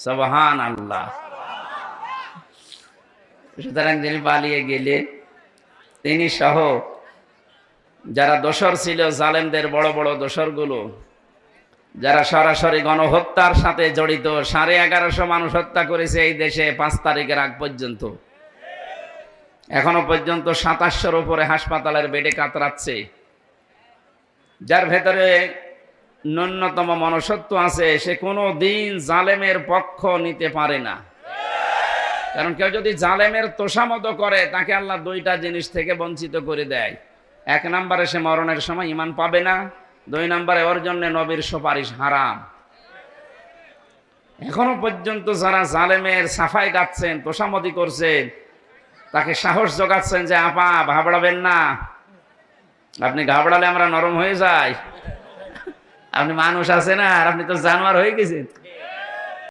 সুবহানাল্লাহ। সুতরাং যিনি পালিয়ে গেলে তিনি সহ যারা দোসর ছিল, জালেমদের বড় বড় দোসরগুলো, যারা সরাসরি গণহত্যার সাথে জড়িত, 1150 মানুষ হত্যা করেছে এই দেশে 5 তারিখের আগ পর্যন্ত। এখনো পর্যন্ত 2700-র উপরে হাসপাতালের বেডে কাতরাচ্ছে। যার ভেতরে ন্যূনতম মনুষ্যত্ব আছে, সে কোনো দিন জালেমের পক্ষ নিতে পারে না। কারণ কেউ যদি জালেমের তোষামত করে, তাকে আল্লাহ 2টা জিনিস থেকে বঞ্চিত করে দেয়। 1 নম্বরে সে মরণের সময় ঈমান পাবে না, 2 নম্বরে ওর জন্য নবীর সুপারিশ হারাম। এখনো পর্যন্ত যারা জালেমের সাফাই গাচ্ছেন, তোষামতি করছেন, তাকে সাহস যোগাচ্ছেন যে আপা ঘাবড়াবেন না, আপনি ঘাবড়ালে আমরা নরম হয়ে যাই, আপনি মানুষ আছে না, আর আপনি তো জানোয়ার হয়ে গেছেন।